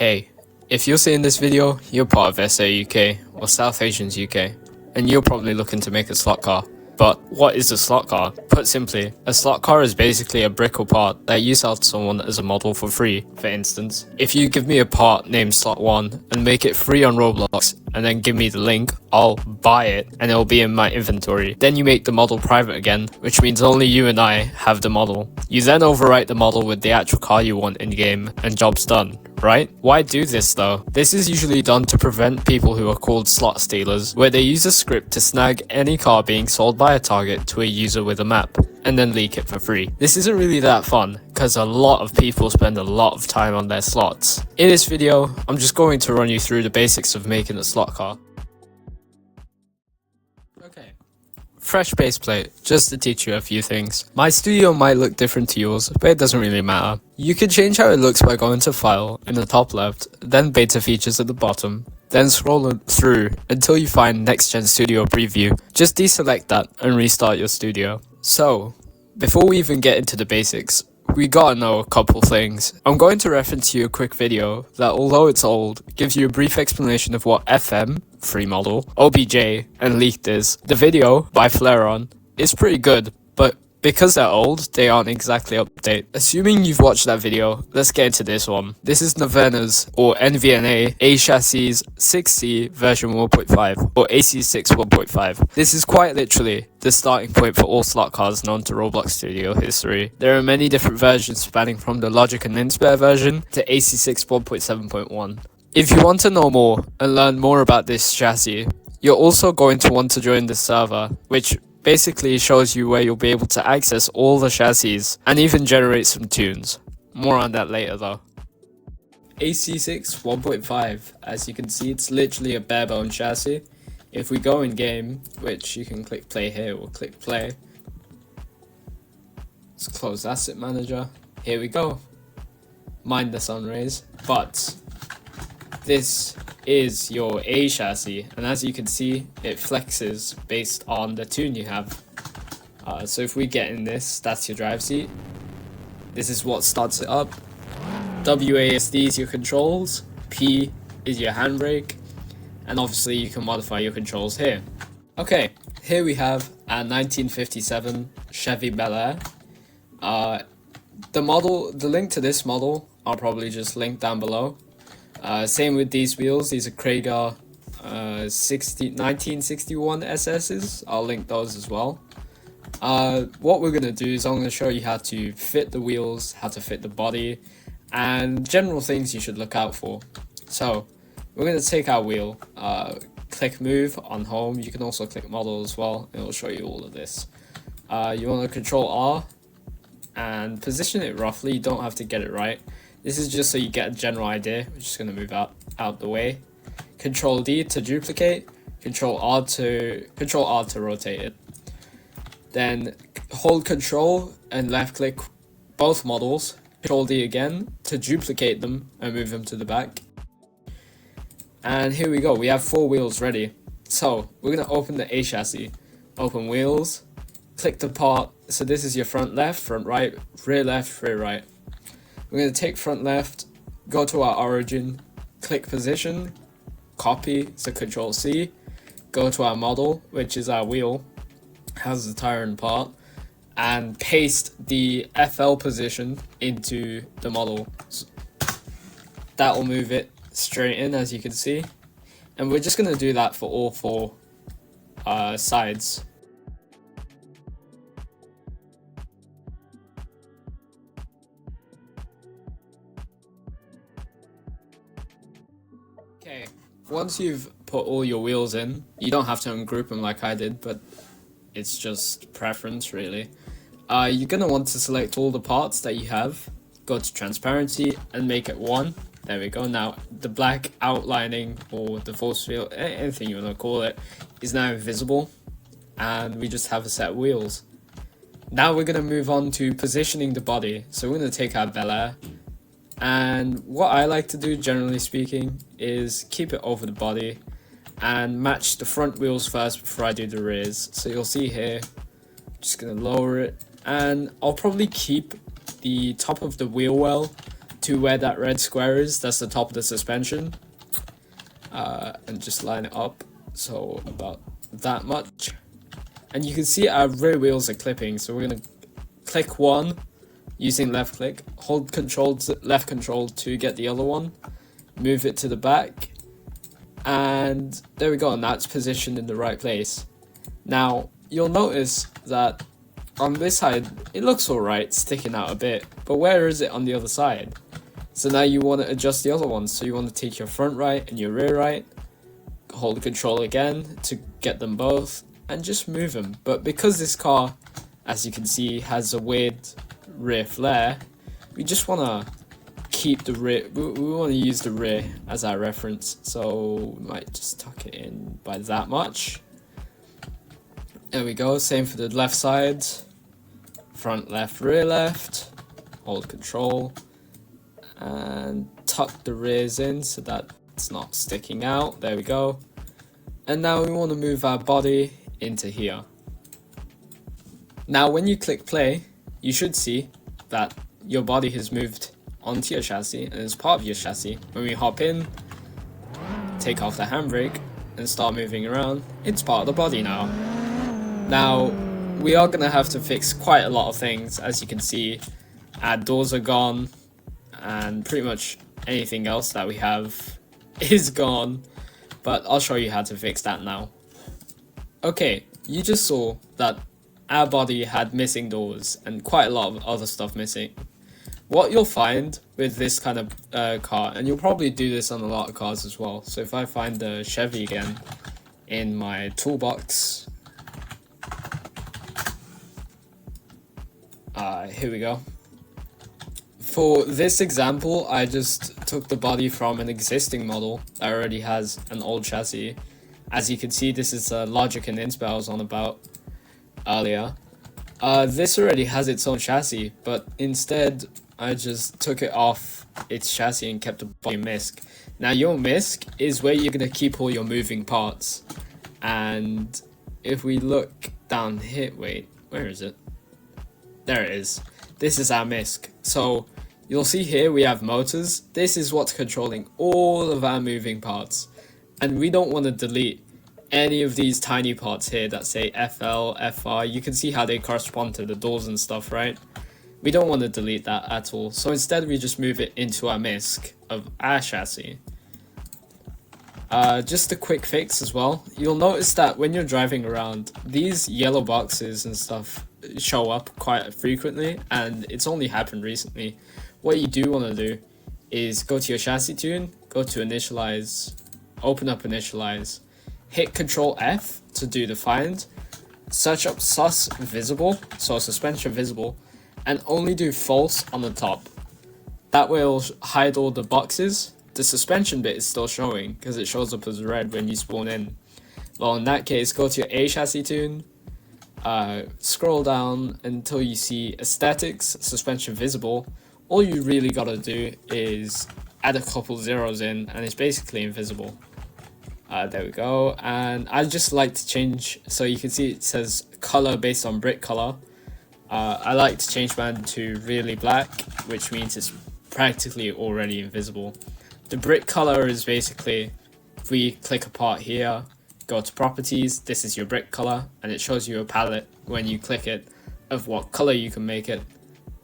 Hey, if you're seeing this video, you're part of SA UK or South Asians UK, and you're probably looking to make a slot car. But what is a slot car? Put simply, a slot car is basically a brick or part that you sell to someone as a model for free. For instance, if you give me a part named slot 1 and make it free on Roblox and then give me the link, I'll buy it and it'll be in my inventory. Then you make the model private again, which means only you and I have the model. You then overwrite the model with the actual car you want in game and job's done. Right? Why do this though? This is usually done to prevent people who are called slot stealers, where they use a script to snag any car being sold by a target to a user with a map, and then leak it for free. This isn't really that fun, because a lot of people spend a lot of time on their slots. In this video, I'm just going to run you through the basics of making a slot car. Okay. Fresh baseplate, just to teach you a few things. My studio might look different to yours, but it doesn't really matter. You can change how it looks by going to File in the top left, then Beta Features at the bottom, then scroll through until you find Next Gen Studio Preview. Just deselect that and restart your studio. So, before we even get into the basics, we gotta know a couple things. I'm going to reference you a quick video that, although it's old, gives you a brief explanation of what FM, free model, OBJ, and leaked is. The video, by Flareon, is pretty good, but because they're old, they aren't exactly up to date. Assuming you've watched that video, let's get into this one. This is Navena's, or NVNA, A Chassis 6C version 1.5, or AC6 1.5. This is quite literally the starting point for all slot cars known to Roblox Studio history. There are many different versions spanning from the Logic and Inspire version to AC6 1.7.1. If you want to know more and learn more about this chassis, you're also going to want to join the server, which basically shows you where you'll be able to access all the chassis and even generate some tunes. More on that later though. AC6 1.5, as you can see, it's literally a bare bone chassis. If we go in game, which you can click play here or click play. Let's close Asset Manager. Here we go. Mind the sun rays. But this is your A chassis, and as you can see, it flexes based on the tune you have. So if we get in this, that's your drive seat. This is what starts it up. WASD is your controls, P is your handbrake, and obviously you can modify your controls here. Okay, here we have a 1957 Chevy Bel Air. The link to this model I'll probably just link down below. Same with these wheels. These are Krager 1961 SS's. I'll link those as well. What we're going to do is I'm going to show you how to fit the wheels, how to fit the body, and general things you should look out for. So we're going to take our wheel, click move on home. You can also click model as well. It will show you all of this. You want to control R and position it roughly. You don't have to get it right. This is just so you get a general idea. We're just going to move out the way. Control D to duplicate. Control R to rotate it. Then hold Control and left click both models. Control D again to duplicate them and move them to the back. And here we go. We have 4 wheels ready. So we're going to open the A chassis. Open wheels. Click the part. So this is your front left, front right, rear left, rear right. We're going to take front left, go to our origin, click position, copy, so Control C, go to our model, which is our wheel, has the tire and part, and paste the FL position into the model. That will move it straight in, as you can see. And we're just going to do that for all 4 sides. Okay, once you've put all your wheels in, you don't have to ungroup them like I did, but it's just preference really. You're going to want to select all the parts that you have, go to transparency and make it 1. There we go. Now the black outlining or the force field, anything you want to call it, is now invisible, and we just have a set of wheels. Now we're going to move on to positioning the body. So we're going to take our Bel Air. And what I like to do, generally speaking, is keep it over the body and match the front wheels first before I do the rears. So you'll see here, just going to lower it, and I'll probably keep the top of the wheel well to where that red square is. That's the top of the suspension. And just line it up, so about that much. And you can see our rear wheels are clipping, so we're going to click one using left click, hold left control to get the other one, move it to the back, and there we go, and that's positioned in the right place. Now you'll notice that on this side it looks alright, sticking out a bit, but where is it on the other side? So now you want to adjust the other ones, so you want to take your front right and your rear right, hold control again to get them both, and just move them. But because this car, as you can see, has a weird rear flare, we just want to keep the rear, we want to use the rear as our reference, so we might just tuck it in by that much. There we go, same for the left side, front left, rear left, hold control, and tuck the rears in so that it's not sticking out. There we go. And now we want to move our body into here. Now when you click play, you should see that your body has moved onto your chassis and is part of your chassis. When we hop in, take off the handbrake and start moving around, it's part of the body now. Now we are going to have to fix quite a lot of things. As you can see, our doors are gone and pretty much anything else that we have is gone, but I'll show you how to fix that now. Okay, you just saw that our body had missing doors and quite a lot of other stuff missing. What you'll find with this kind of car, and you'll probably do this on a lot of cars as well, so if I find the Chevy again in my toolbox, here we go. For this example, I just took the body from an existing model that already has an old chassis. As you can see, this is the Logic and Insp I was on about earlier. This already has its own chassis, but instead I just took it off its chassis and kept the body MISC. Now your MISC is where you're going to keep all your moving parts. And if we look down here, wait, where is it? There it is. This is our MISC. So you'll see here we have motors. This is what's controlling all of our moving parts. And we don't want to delete any of these tiny parts here that say FL, FR. You can see how they correspond to the doors and stuff, right? We don't want to delete that at all. So instead we just move it into our MISC of our chassis. Just a quick fix as well. You'll notice that when you're driving around, these yellow boxes and stuff show up quite frequently, and it's only happened recently. What you do want to do is go to your chassis tune, go to initialize, open up initialize, hit Control F to do the find, search up sus visible, so suspension visible, and only do false on the top. That way it'll hide all the boxes. The suspension bit is still showing because it shows up as red when you spawn in. Well, in that case, go to your A chassis tune, scroll down until you see aesthetics, suspension visible. All you really gotta do is add a couple zeros in and it's basically invisible. There we go. And I just like to change, so you can see it says color based on brick color. I like to change mine to really black, which means it's practically already invisible. The brick color is basically, if we click a part here, go to properties, this is your brick color, and it shows you a palette when you click it of what color you can make it.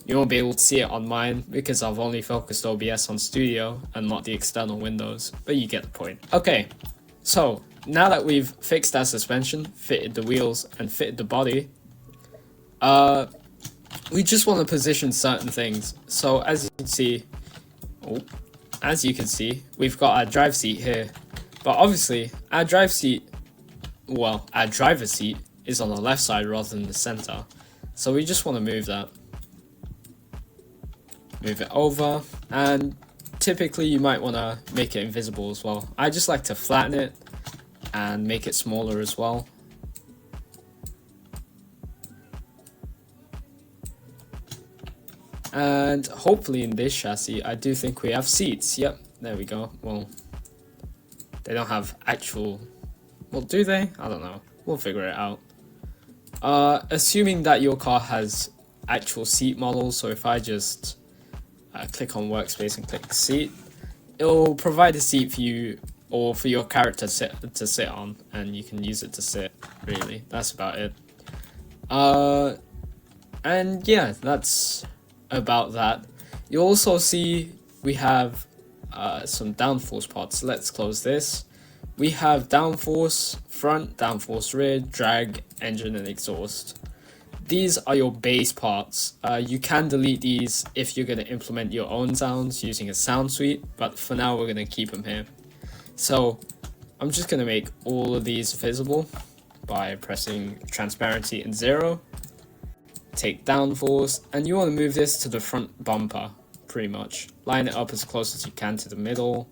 You won't be able to see it on mine because I've only focused OBS on Studio and not the external windows, but you get the point. Okay, so now that we've fixed our suspension, fitted the wheels, and fitted the body, we just want to position certain things. So as you can see, we've got our drive seat here, but obviously our driver's seat is on the left side rather than the center. So we just want to move that. Move it over, and typically you might want to make it invisible as well. I just like to flatten it and make it smaller as well. And hopefully in this chassis, I do think we have seats. Yep, there we go. Well, they don't have actual... Well, do they? I don't know. We'll figure it out. Assuming that your car has actual seat models, so if I just click on workspace and click seat. It'll provide a seat for you or for your character to sit on, and you can use it to sit. Really, that's about it. And yeah, that's about that. You'll also see we have some downforce pods. Let's close this. We have downforce front, downforce rear, drag, engine, and exhaust. These are your base parts. You can delete these if you're going to implement your own sounds using a sound suite, but for now we're going to keep them here. So I'm just going to make all of these visible by pressing transparency and 0. Take downforce, and you want to move this to the front bumper, pretty much. Line it up as close as you can to the middle,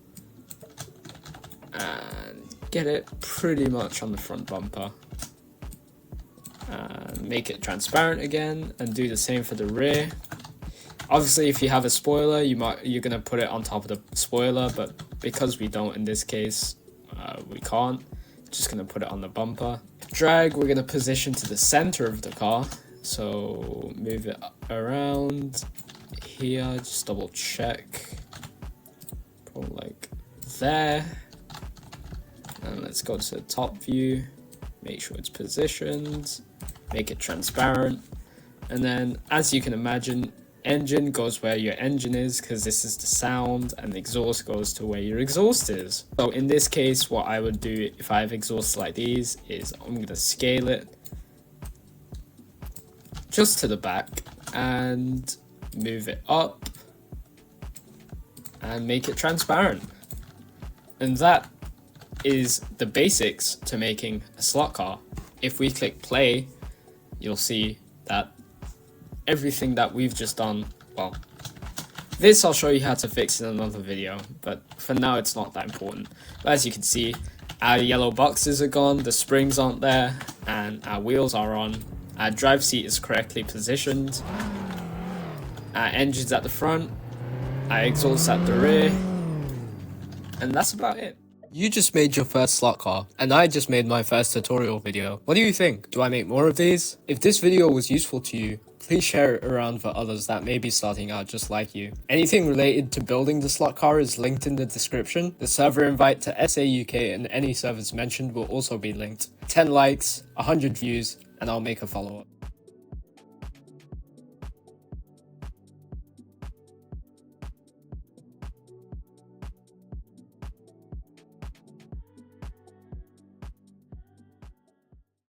and get it pretty much on the front bumper. Make it transparent again, and do the same for the rear. Obviously, if you have a spoiler, you're gonna put it on top of the spoiler, but because we don't in this case, we can't. Just gonna put it on the bumper. Drag, we're gonna position to the center of the car. So move it around here, just double check, probably like there, and let's go to the top view, make sure it's positioned, make it transparent, and then as you can imagine, engine goes where your engine is because this is the sound, and the exhaust goes to where your exhaust is. So in this case, what I would do if I have exhausts like these is I'm going to scale it just to the back and move it up and make it transparent. And that is the basics to making a slot car. If we click play, you'll see that everything that we've just done, well, this I'll show you how to fix in another video, but for now it's not that important. But as you can see, our yellow boxes are gone, the springs aren't there, and our wheels are on. Our drive seat is correctly positioned, our engine's at the front, our exhaust at the rear, and that's about it. You just made your first slot car, and I just made my first tutorial video. What do you think? Do I make more of these? If this video was useful to you, please share it around for others that may be starting out just like you. Anything related to building the slot car is linked in the description. The server invite to SA UK and any servers mentioned will also be linked. 10 likes, 100 views, and I'll make a follow-up.